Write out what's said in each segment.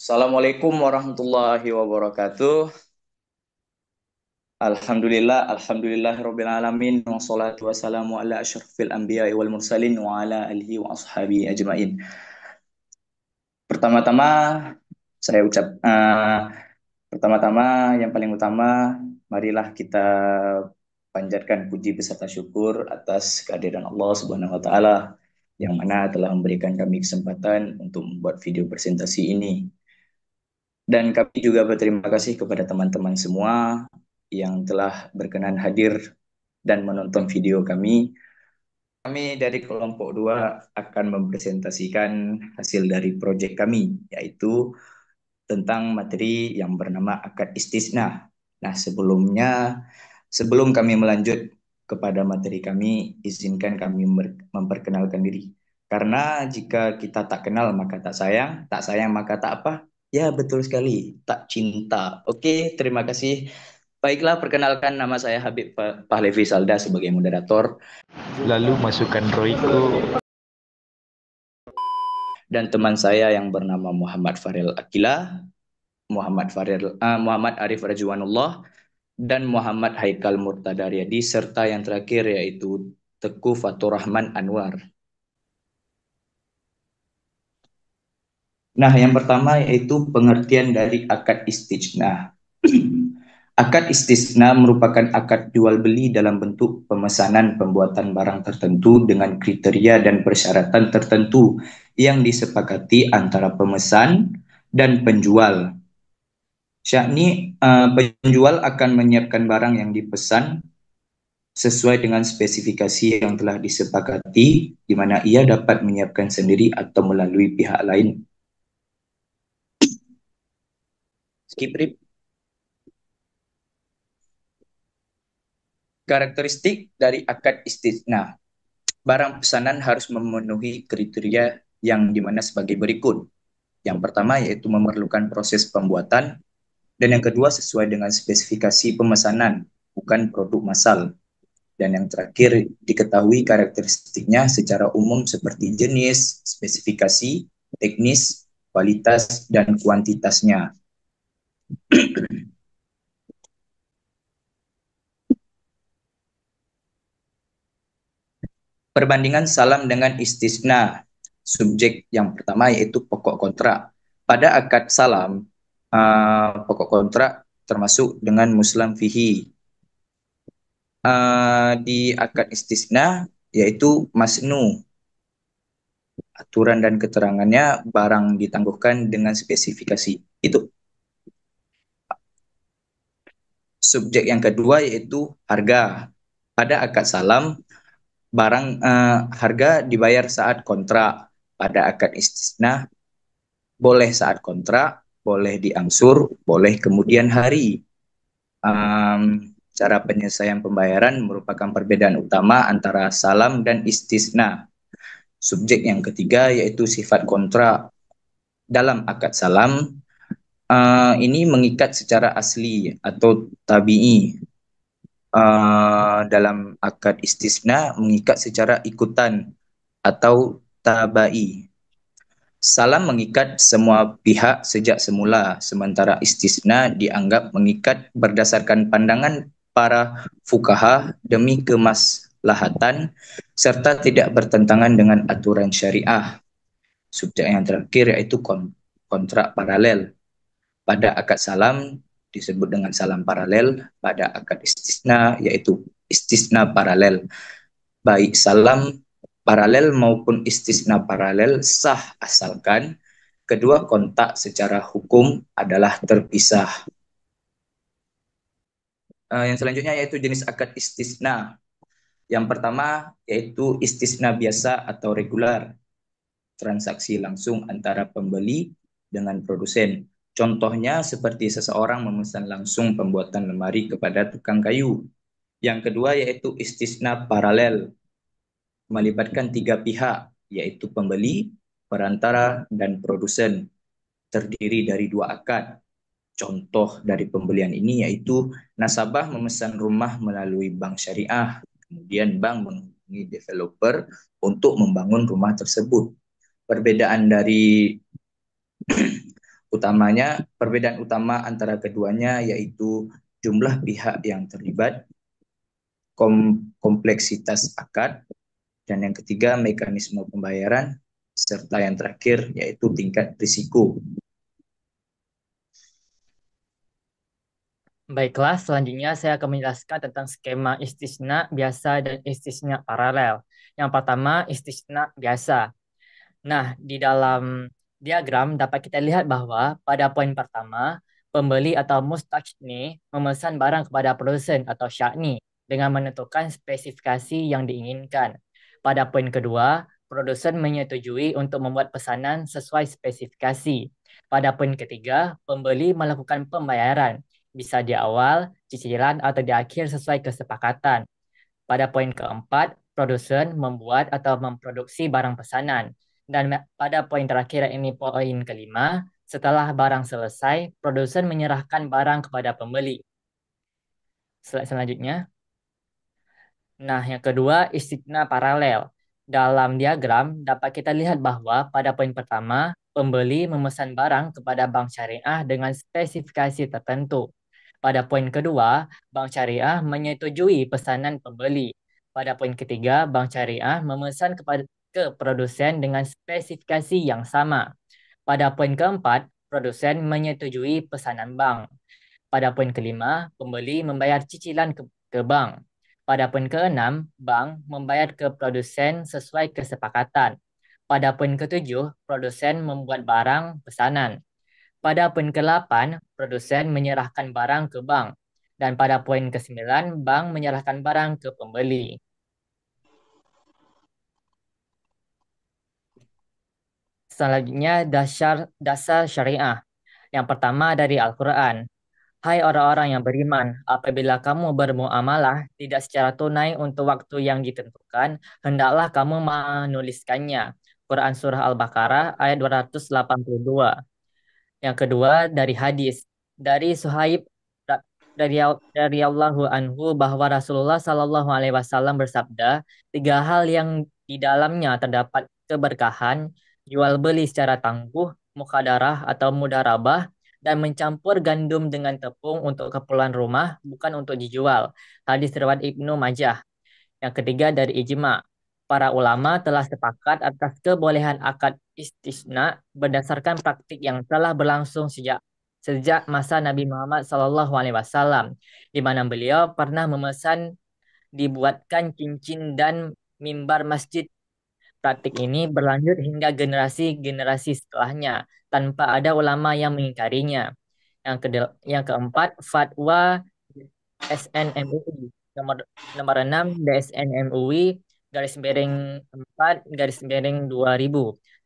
Assalamualaikum warahmatullahi wabarakatuh. Alhamdulillah alamin wassalatu wassalamu ala asyrafil anbiya'i wal mursalin wa ala alihi wa ashabihi ajmain. Pertama-tama saya ucap pertama-tama yang paling utama, marilah kita panjatkan puji beserta syukur atas kehadiran Allah Subhanahu wa taala yang mana telah memberikan kami kesempatan untuk membuat video presentasi ini. Dan kami juga berterima kasih kepada teman-teman semua yang telah berkenan hadir dan menonton video kami. Kami dari kelompok 2 akan mempresentasikan hasil dari proyek kami, yaitu tentang materi yang bernama akad istisna. Nah, sebelum kami melanjut kepada materi kami, izinkan kami memperkenalkan diri. Karena jika kita tak kenal maka tak sayang maka tak apa? Ya, betul sekali, tak cinta. Oke, terima kasih. Baiklah, perkenalkan nama saya Habib Pahlevi Salda sebagai moderator. Lalu masukkan Royco Dan teman saya yang bernama Muhammad Farel Akila, Muhammad Arif Rajwanullah, dan Muhammad Haikal Murtada Riyadi, serta yang terakhir yaitu Teguh Fatur Rahman Anwar. Nah, yang pertama yaitu pengertian dari akad istisna. Akad istisna merupakan akad jual beli dalam bentuk pemesanan pembuatan barang tertentu dengan kriteria dan persyaratan tertentu yang disepakati antara pemesan dan penjual. Yakni penjual akan menyiapkan barang yang dipesan sesuai dengan spesifikasi yang telah disepakati, di mana ia dapat menyiapkan sendiri atau melalui pihak lain. Skip rip. Karakteristik dari akad istisna. Barang pesanan harus memenuhi kriteria yang dimana sebagai berikut. Yang pertama yaitu memerlukan proses pembuatan, dan yang kedua sesuai dengan spesifikasi pemesanan, bukan produk massal. Dan yang terakhir diketahui karakteristiknya secara umum seperti jenis, spesifikasi, teknis, kualitas, dan kuantitasnya. Perbandingan salam dengan istisna. Subjek yang pertama yaitu pokok kontrak. Pada akad salam, pokok kontrak termasuk dengan muslam fihi. Di akad istisna yaitu masnu. Aturan dan keterangannya barang ditangguhkan dengan spesifikasi. Itu. Subjek yang kedua yaitu harga. Pada akad salam, harga dibayar saat kontrak. Pada akad istisna, boleh saat kontrak, boleh diangsur, boleh kemudian hari. Cara penyelesaian pembayaran merupakan perbedaan utama antara salam dan istisna. Subjek yang ketiga yaitu sifat kontrak. Dalam akad salam, ini mengikat secara asli atau tabi'i. Dalam akad istisna mengikat secara ikutan atau tabai. Salam mengikat semua pihak sejak semula, sementara istisna dianggap mengikat berdasarkan pandangan para fuqaha demi kemaslahatan serta tidak bertentangan dengan aturan syariah. Subjek yang terakhir yaitu kontrak paralel. Pada akad salam disebut dengan salam paralel, pada akad istisna yaitu istisna paralel. Baik salam paralel maupun istisna paralel sah asalkan kedua kontak secara hukum adalah terpisah. Yang selanjutnya yaitu jenis akad istisna. Yang pertama yaitu istisna biasa atau regular, transaksi langsung antara pembeli dengan produsen. Contohnya seperti seseorang memesan langsung pembuatan lemari kepada tukang kayu. Yang kedua yaitu istisna paralel, melibatkan tiga pihak, yaitu pembeli, perantara, dan produsen, terdiri dari dua akad. Contoh dari pembelian ini yaitu nasabah memesan rumah melalui bank syariah, kemudian bank menghubungi developer untuk membangun rumah tersebut. Perbedaan dari Perbedaan utama antara keduanya yaitu jumlah pihak yang terlibat, kompleksitas akad, dan yang ketiga mekanisme pembayaran, serta yang terakhir yaitu tingkat risiko. Baiklah, selanjutnya saya akan menjelaskan tentang skema istisna biasa dan istisna paralel. Yang pertama, istisna biasa. Nah, di dalam diagram dapat kita lihat bahwa pada poin pertama, pembeli atau mustajni memesan barang kepada produsen atau syakni dengan menentukan spesifikasi yang diinginkan. Pada poin kedua, produsen menyetujui untuk membuat pesanan sesuai spesifikasi. Pada poin ketiga, pembeli melakukan pembayaran, bisa di awal, cicilan, atau di akhir sesuai kesepakatan. Pada poin keempat, produsen membuat atau memproduksi barang pesanan. Dan pada poin terakhir ini poin kelima, setelah barang selesai, produsen menyerahkan barang kepada pembeli. Slide selanjutnya. Nah, yang kedua, istigna paralel. Dalam diagram dapat kita lihat bahwa pada poin pertama, pembeli memesan barang kepada bank syariah dengan spesifikasi tertentu. Pada poin kedua, bank syariah menyetujui pesanan pembeli. Pada poin ketiga, bank syariah memesan ke produsen dengan spesifikasi yang sama. Pada poin keempat, produsen menyetujui pesanan bank. Pada poin kelima, pembeli membayar cicilan ke bank. Pada poin keenam, bank membayar ke produsen sesuai kesepakatan. Pada poin ketujuh, produsen membuat barang pesanan. Pada poin ke-8, produsen menyerahkan barang ke bank. Dan pada poin ke-9, bank menyerahkan barang ke pembeli. Selanjutnya, dasar syariah. Yang pertama dari Al-Quran. Hai orang-orang yang beriman, apabila kamu bermuamalah tidak secara tunai untuk waktu yang ditentukan, hendaklah kamu menuliskannya. Quran Surah Al-Baqarah ayat 282. Yang kedua dari hadis dari Suhaib dari Allahu anhu bahwa Rasulullah Shallallahu Alaihi Wasallam bersabda, tiga hal yang di dalamnya terdapat keberkahan, jual beli secara tangguh, mukadarah atau mudarabah, dan mencampur gandum dengan tepung untuk keperluan rumah, bukan untuk dijual. Hadis riwayat Ibnu Majah. Yang ketiga dari ijma. Para ulama telah sepakat atas kebolehan akad istisna berdasarkan praktik yang telah berlangsung sejak sejak masa Nabi Muhammad SAW, di mana beliau pernah memesan dibuatkan cincin dan mimbar masjid. Praktik ini berlanjut hingga generasi-generasi setelahnya tanpa ada ulama yang mengingkarinya. Yang keempat, fatwa SNMUI nomor nomor 6 DSN MUI garis miring 4 garis miring 2000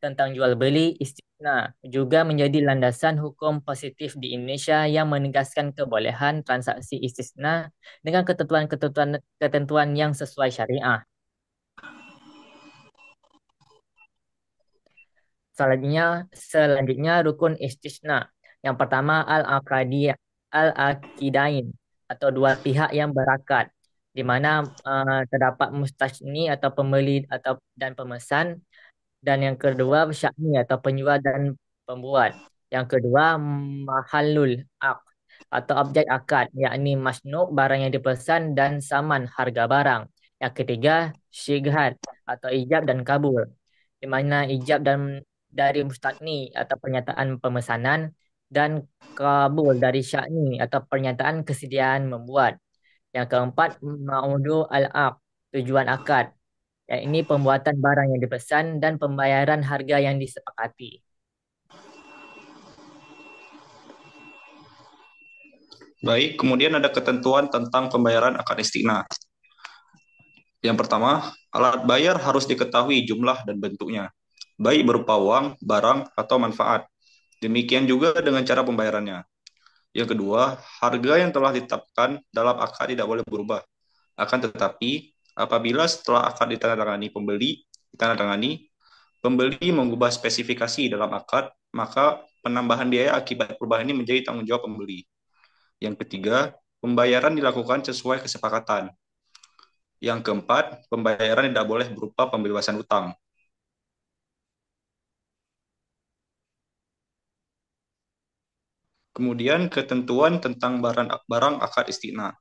tentang jual beli istisna juga menjadi landasan hukum positif di Indonesia yang menegaskan kebolehan transaksi istisna dengan ketentuan yang sesuai syariah. Selanjutnya rukun istisna. Yang pertama al-aqidain atau dua pihak yang berakad di mana terdapat mustasni atau pembeli dan pemesan, dan yang kedua syakni atau penjual dan pembuat. Yang kedua mahallul aq atau objek akad yakni masnu barang yang dipesan dan saman harga barang. Yang ketiga syighat atau ijab dan kabul di mana ijab dan dari mustaqni atau pernyataan pemesanan dan kabul dari syakni atau pernyataan kesediaan membuat. Yang keempat, maudu al-aq, tujuan akad, yakni pembuatan barang yang dipesan dan pembayaran harga yang disepakati. Baik, kemudian ada ketentuan tentang pembayaran akad istiqna. Yang pertama, alat bayar harus diketahui jumlah dan bentuknya, baik berupa uang, barang, atau manfaat. Demikian juga dengan cara pembayarannya. Yang kedua, harga yang telah ditetapkan dalam akad tidak boleh berubah. Akan tetapi, apabila setelah akad ditandatangani, pembeli mengubah spesifikasi dalam akad, maka penambahan biaya akibat perubahan ini menjadi tanggung jawab pembeli. Yang ketiga, pembayaran dilakukan sesuai kesepakatan. Yang keempat, pembayaran tidak boleh berupa pembebasan utang. Kemudian ketentuan tentang barang akad istiqna.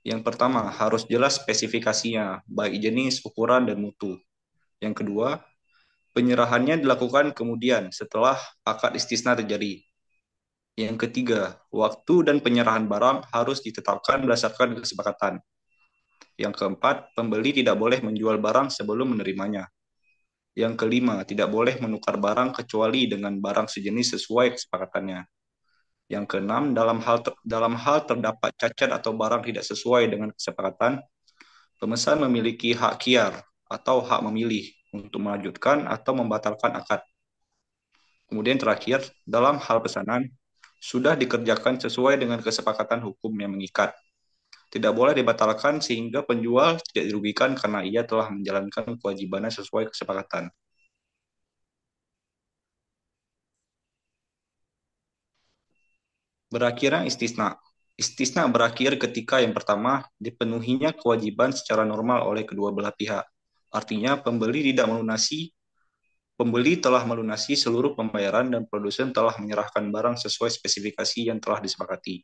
Yang pertama, harus jelas spesifikasinya, baik jenis, ukuran, dan mutu. Yang kedua, penyerahannya dilakukan kemudian setelah akad istisna terjadi. Yang ketiga, waktu dan penyerahan barang harus ditetapkan berdasarkan kesepakatan. Yang keempat, pembeli tidak boleh menjual barang sebelum menerimanya. Yang kelima, tidak boleh menukar barang kecuali dengan barang sejenis sesuai kesepakatannya. Yang keenam, dalam hal terdapat cacat atau barang tidak sesuai dengan kesepakatan, pemesan memiliki hak khiar atau hak memilih untuk melanjutkan atau membatalkan akad. Kemudian terakhir, dalam hal pesanan, sudah dikerjakan sesuai dengan kesepakatan hukum yang mengikat. Tidak boleh dibatalkan sehingga penjual tidak dirugikan karena ia telah menjalankan kewajibannya sesuai kesepakatan. Berakhirnya istisna. Istisna berakhir ketika yang pertama, dipenuhinya kewajiban secara normal oleh kedua belah pihak. Artinya pembeli telah melunasi seluruh pembayaran dan produsen telah menyerahkan barang sesuai spesifikasi yang telah disepakati.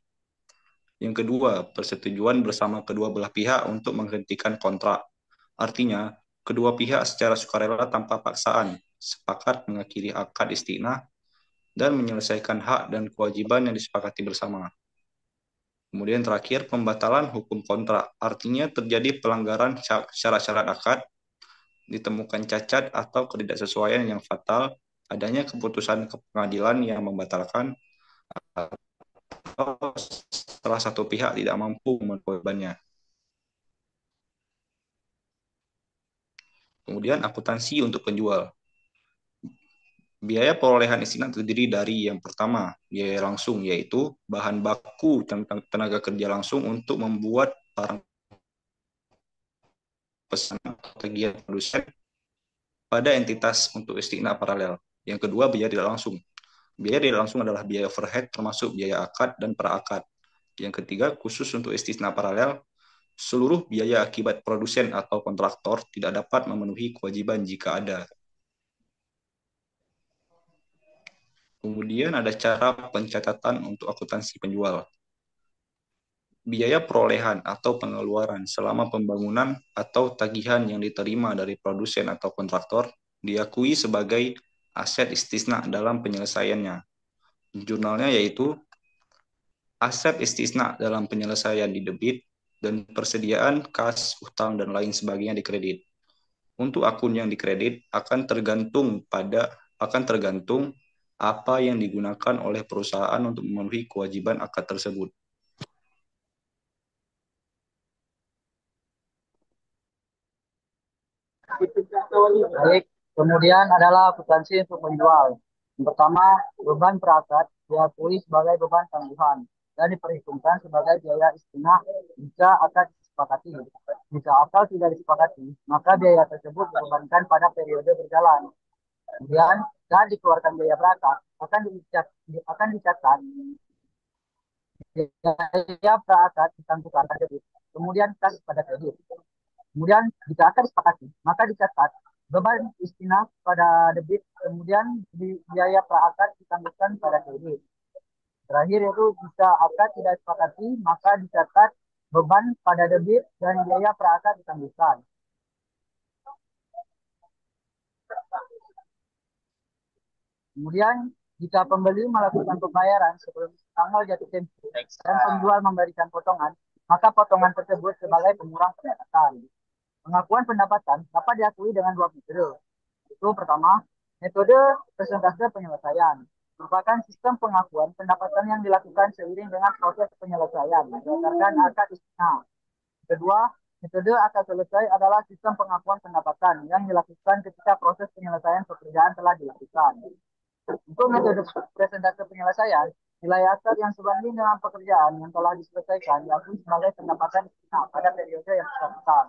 Yang kedua, persetujuan bersama kedua belah pihak untuk menghentikan kontrak. Artinya, kedua pihak secara sukarela tanpa paksaan sepakat mengakhiri akad istiqnah dan menyelesaikan hak dan kewajiban yang disepakati bersama. Kemudian terakhir, pembatalan hukum kontrak. Artinya terjadi pelanggaran syarat-syarat akad, ditemukan cacat atau ketidaksesuaian yang fatal, adanya keputusan pengadilan yang membatalkan, atau salah satu pihak tidak mampu memenuhi. Kemudian akuntansi untuk penjual. Biaya perolehan istiqnah terdiri dari yang pertama, biaya langsung, yaitu bahan baku tenaga kerja langsung untuk membuat barang pesanan atau tagihan produsen pada entitas untuk istiqnah paralel. Yang kedua, biaya tidak langsung. Biaya tidak langsung adalah biaya overhead termasuk biaya akad dan pra-akad. Yang ketiga, khusus untuk istiqnah paralel, seluruh biaya akibat produsen atau kontraktor tidak dapat memenuhi kewajiban jika ada. Kemudian ada cara pencatatan untuk akuntansi penjual. Biaya perolehan atau pengeluaran selama pembangunan atau tagihan yang diterima dari produsen atau kontraktor diakui sebagai aset istisna dalam penyelesaiannya. Jurnalnya yaitu aset istisna dalam penyelesaian di debit dan persediaan kas, utang, dan lain sebagainya di kredit. Untuk akun yang dikredit akan tergantung apa yang digunakan oleh perusahaan untuk memenuhi kewajiban akad tersebut. Baik, kemudian adalah akuntansi untuk penjual. Yang pertama, beban perangkat diakui sebagai beban tangguhan dan diperhitungkan sebagai biaya istiqnah jika akad disepakati. Jika akad tidak disepakati, maka biaya tersebut dibebankan pada periode berjalan. Kemudian, dan dikeluarkan biaya perangkat akan dicatat biaya perangkat ditangguhkan pada debit. Kemudian kas pada kredit. Kemudian jika akan disepakati, maka dicatat beban istinah pada debit, kemudian biaya praakad ditangguhkan pada kredit. Terakhir yaitu jika akad tidak disepakati, maka dicatat beban pada debit dan biaya praakad ditangguhkan. Kemudian jika pembeli melakukan pembayaran sebelum tanggal jatuh tempo dan penjual memberikan potongan, maka potongan tersebut sebagai pengurang pendapatan. Pengakuan pendapatan dapat diakui dengan dua metode. Itu pertama, metode persentase penyelesaian. Merupakan sistem pengakuan pendapatan yang dilakukan seiring dengan proses penyelesaian berdasarkan akad istiqnah. Kedua, metode akad selesai adalah sistem pengakuan pendapatan yang dilakukan ketika proses penyelesaian pekerjaan telah dilakukan. Untuk metode presentase penyelesaian, nilai akad yang sebanding dengan pekerjaan yang telah diselesaikan diakui sebagai pendapatan istiqnah pada periode yang bersangkutan.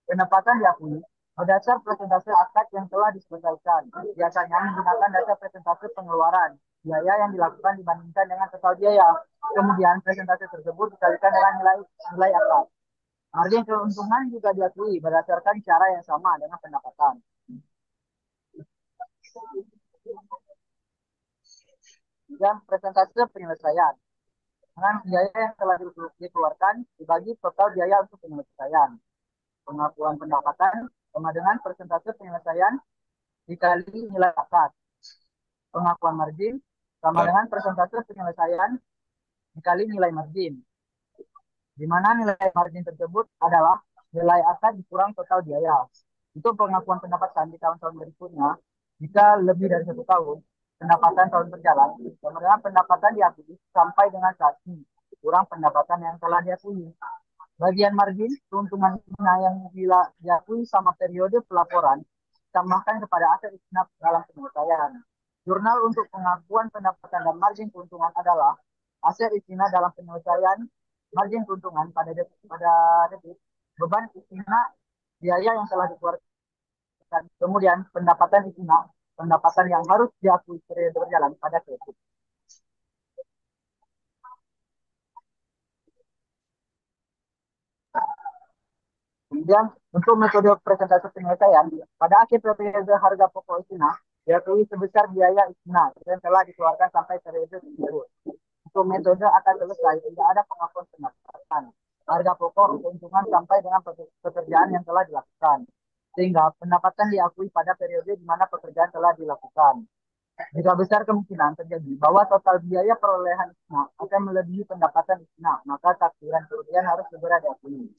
Pendapatan diakui berdasar presentase akad yang telah diselesaikan. Biasanya menggunakan data presentase pengeluaran, biaya yang dilakukan dibandingkan dengan total biaya. Kemudian presentase tersebut dikalikan dengan nilai akad. Margin keuntungan juga diakui berdasarkan cara yang sama dengan pendapatan. Dan persentase penyelesaian dengan biaya yang telah dikeluarkan dibagi total biaya untuk penyelesaian. Pengakuan pendapatan sama dengan persentase penyelesaian dikali nilai akad. Pengakuan margin sama dengan persentase penyelesaian dikali nilai margin, di mana nilai margin tersebut adalah nilai akad dikurang total biaya. Itu pengakuan pendapatan di tahun-tahun berikutnya. Jika lebih dari 1 tahun, pendapatan tahun berjalan, kemudian pendapatan diakui sampai dengan saat ini, kurang pendapatan yang telah diakui. Bagian margin, keuntungan yang bila diakui sama periode pelaporan, ditambahkan kepada aset istinad dalam penyelesaian. Jurnal untuk pengakuan pendapatan dan margin keuntungan adalah aset istinad dalam penyelesaian margin keuntungan pada debit, beban istinad, biaya yang telah dikeluarkan, kemudian pendapatan istinad, pendapatan yang harus diakui periode berjalan pada kredit. Kemudian untuk metode presentasi penyelesaian, pada akhir periode harga pokok istinad diakui sebesar biaya istinad yang telah dikeluarkan sampai periode tersebut. Untuk metode akan selesai tidak ada pengakuan pendapatan, harga pokok, keuntungan sampai dengan pekerjaan yang telah dilakukan. Sehingga pendapatan diakui pada periode di mana pekerjaan telah dilakukan. Jika besar kemungkinan terjadi bahwa total biaya perolehan istinad akan melebihi pendapatan istinad, maka takdiran kerugian harus segera diakui.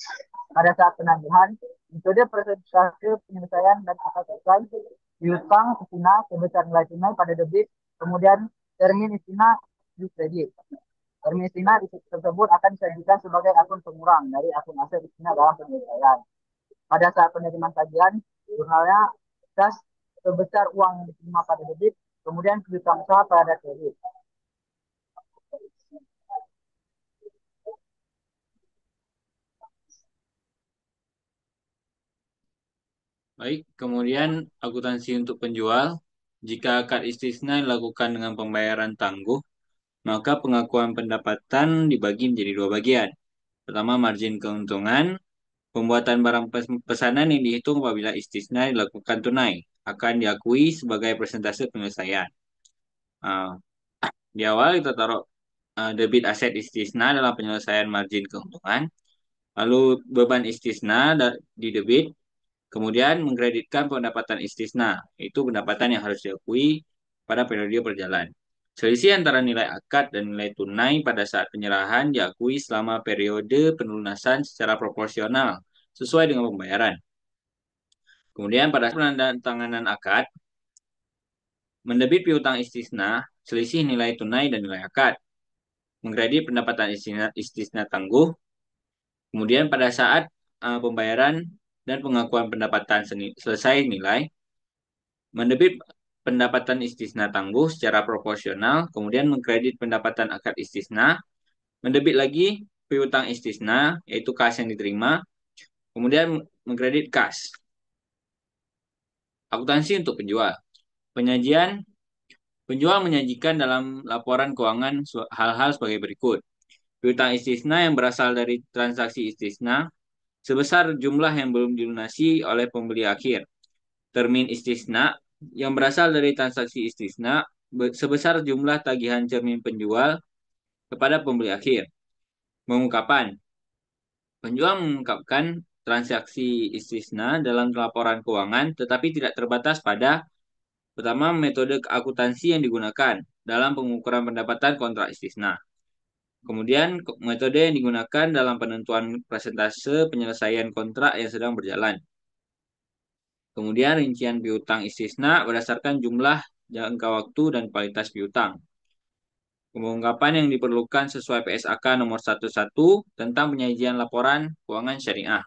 Pada saat penagihan, metode presentase penyelesaian dan akad selesai, piutang istinad sebesar nilai tunai pada debit, kemudian termin istinad di kredit. Termin istinad tersebut akan disajikan sebagai akun pengurang dari akun aset istinad dalam penyelesaian. Pada saat penerimaan tagihan, jurnalnya kas sebesar uang yang diterima pada debit, kemudian piutang usaha pada kredit. Baik, kemudian akuntansi untuk penjual. Jika akad istisna dilakukan dengan pembayaran tangguh, maka pengakuan pendapatan dibagi menjadi 2 bagian. Pertama, margin keuntungan. Pembuatan barang pesanan yang dihitung apabila istisna dilakukan tunai akan diakui sebagai persentase penyelesaian. Di awal kita taruh debit aset istisna dalam penyelesaian margin keuntungan. Lalu beban istisna di debit. Kemudian mengkreditkan pendapatan istisna, itu pendapatan yang harus diakui pada periode berjalan. Selisih antara nilai akad dan nilai tunai pada saat penyerahan diakui selama periode penelunasan secara proporsional sesuai dengan pembayaran. Kemudian pada saat penandatanganan akad, mendebit piutang istisna, selisih nilai tunai dan nilai akad, mengkredit pendapatan istisna tangguh. Kemudian pada saat pembayaran dan pengakuan pendapatan selesai nilai, mendebit pendapatan istisna tangguh secara proporsional, kemudian mengkredit pendapatan akad istisna, mendebit lagi piutang istisna, yaitu kas yang diterima, kemudian mengkredit kas. Akuntansi untuk penjual. Penjual menyajikan dalam laporan keuangan hal-hal sebagai berikut. Piutang istisna yang berasal dari transaksi istisna sebesar jumlah yang belum dilunasi oleh pembeli akhir. Termin istisna yang berasal dari transaksi istisna sebesar jumlah tagihan cermin penjual kepada pembeli akhir. Pengungkapan. Penjual mengungkapkan transaksi istisna dalam laporan keuangan tetapi tidak terbatas pada pertama metode akuntansi yang digunakan dalam pengukuran pendapatan kontrak istisna. Kemudian metode yang digunakan dalam penentuan persentase penyelesaian kontrak yang sedang berjalan. Kemudian rincian piutang istisna berdasarkan jumlah, jangka waktu, dan kualitas piutang. Pengungkapan yang diperlukan sesuai PSAK nomor 11 tentang penyajian laporan keuangan syariah.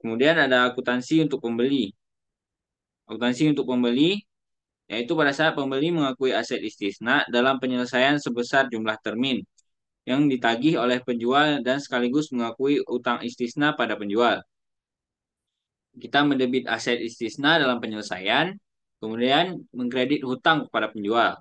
Kemudian ada akuntansi untuk pembeli. Akuntansi untuk pembeli yaitu pada saat pembeli mengakui aset istisna dalam penyelesaian sebesar jumlah termin yang ditagih oleh penjual dan sekaligus mengakui utang istisna pada penjual. Kita mendebit aset istisna dalam penyelesaian, kemudian mengkredit hutang kepada penjual.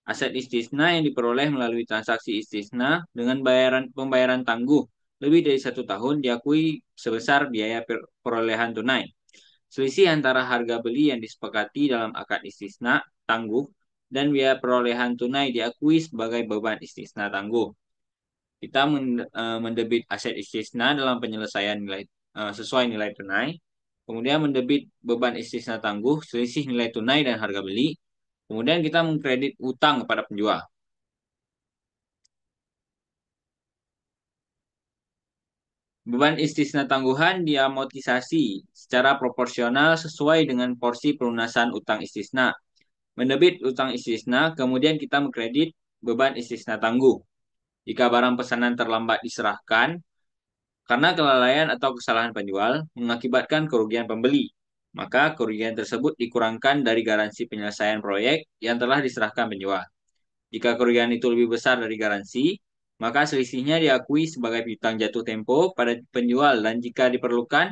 Aset istisna yang diperoleh melalui transaksi istisna dengan pembayaran tangguh lebih dari 1 tahun diakui sebesar biaya perolehan tunai. Selisih antara harga beli yang disepakati dalam akad istisna tangguh dan biaya perolehan tunai diakui sebagai beban istisna tangguh. Kita mendebit aset istisna dalam penyelesaian nilai sesuai nilai tunai. Kemudian mendebit beban istisna tangguh selisih nilai tunai dan harga beli. Kemudian kita mengkredit utang kepada penjual. Beban istisna tangguhan diamortisasi secara proporsional sesuai dengan porsi pelunasan utang istisna. Mendebit utang istisna, kemudian kita mengkredit beban istisna tangguh. Jika barang pesanan terlambat diserahkan, karena kelalaian atau kesalahan penjual mengakibatkan kerugian pembeli, maka kerugian tersebut dikurangkan dari garansi penyelesaian proyek yang telah diserahkan penjual. Jika kerugian itu lebih besar dari garansi, maka selisihnya diakui sebagai piutang jatuh tempo pada penjual dan jika diperlukan,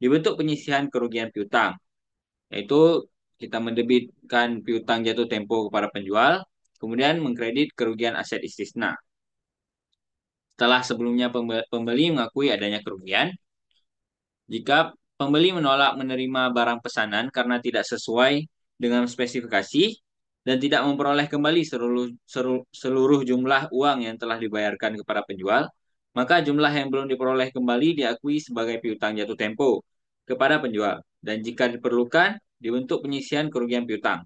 dibentuk penyisihan kerugian piutang, yaitu kita mendebitkan piutang jatuh tempo kepada penjual, kemudian mengkredit kerugian aset istisna. Setelah sebelumnya pembeli mengakui adanya kerugian, jika pembeli menolak menerima barang pesanan karena tidak sesuai dengan spesifikasi dan tidak memperoleh kembali seluruh jumlah uang yang telah dibayarkan kepada penjual, maka jumlah yang belum diperoleh kembali diakui sebagai piutang jatuh tempo kepada penjual. Dan jika diperlukan, dibentuk penyisihan kerugian piutang.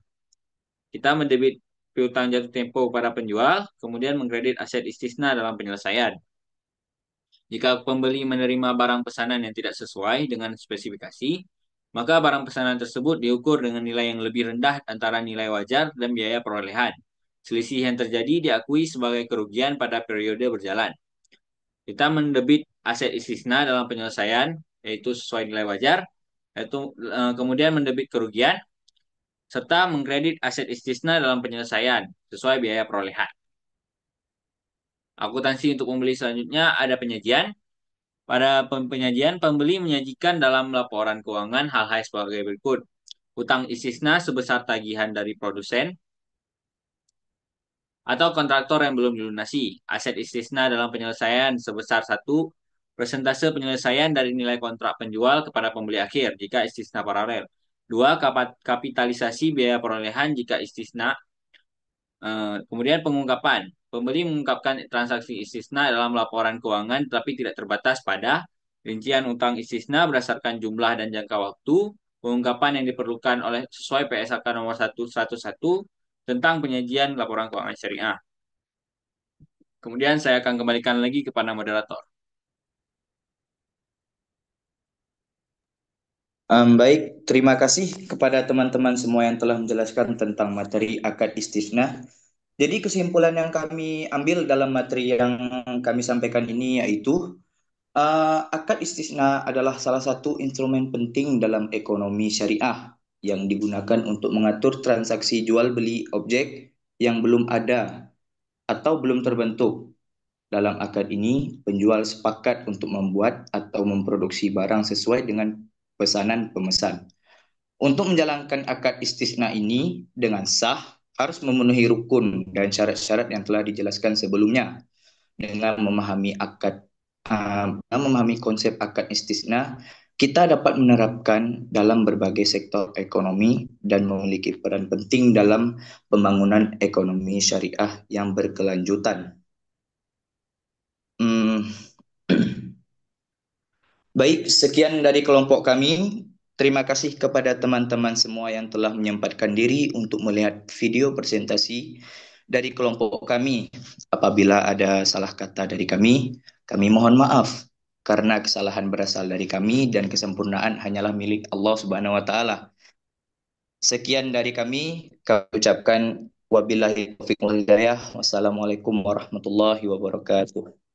Kita mendebit piutang jatuh tempo kepada penjual, kemudian mengkredit aset istisna dalam penyelesaian. Jika pembeli menerima barang pesanan yang tidak sesuai dengan spesifikasi, maka barang pesanan tersebut diukur dengan nilai yang lebih rendah antara nilai wajar dan biaya perolehan. Selisih yang terjadi diakui sebagai kerugian pada periode berjalan. Kita mendebit aset istisna dalam penyelesaian, yaitu sesuai nilai wajar, yaitu kemudian mendebit kerugian, serta mengkredit aset istisna dalam penyelesaian sesuai biaya perolehan. Akuntansi untuk pembeli selanjutnya ada penyajian. Pada penyajian, pembeli menyajikan dalam laporan keuangan hal-hal sebagai berikut. Utang istisna sebesar tagihan dari produsen atau kontraktor yang belum dilunasi. Aset istisna dalam penyelesaian sebesar 1, persentase penyelesaian dari nilai kontrak penjual kepada pembeli akhir jika istisna paralel. 2, kapitalisasi biaya perolehan jika istisna. Kemudian pengungkapan. Pembeli mengungkapkan transaksi istisna dalam laporan keuangan tetapi tidak terbatas pada rincian utang istisna berdasarkan jumlah dan jangka waktu, pengungkapan yang diperlukan oleh sesuai PSAK nomor 111 tentang penyajian laporan keuangan syariah. Kemudian saya akan kembalikan lagi kepada moderator. Baik, terima kasih kepada teman-teman semua yang telah menjelaskan tentang materi akad istisna. Jadi kesimpulan yang kami ambil dalam materi yang kami sampaikan ini yaitu akad istisna adalah salah satu instrumen penting dalam ekonomi syariah yang digunakan untuk mengatur transaksi jual beli objek yang belum ada atau belum terbentuk. Dalam akad ini, penjual sepakat untuk membuat atau memproduksi barang sesuai dengan pesanan pemesan. Untuk menjalankan akad istisna ini dengan sah, harus memenuhi rukun dan syarat-syarat yang telah dijelaskan sebelumnya. Dengan memahami konsep akad istisna, kita dapat menerapkan dalam berbagai sektor ekonomi dan memiliki peran penting dalam pembangunan ekonomi syariah yang berkelanjutan. Baik, sekian dari kelompok kami. Terima kasih kepada teman-teman semua yang telah menyempatkan diri untuk melihat video presentasi dari kelompok kami. Apabila ada salah kata dari kami mohon maaf karena kesalahan berasal dari kami dan kesempurnaan hanyalah milik Allah Subhanahu wa taala. Sekian dari kami ucapkan wabillahi taufiq wal hidayah. Wassalamualaikum warahmatullahi wabarakatuh.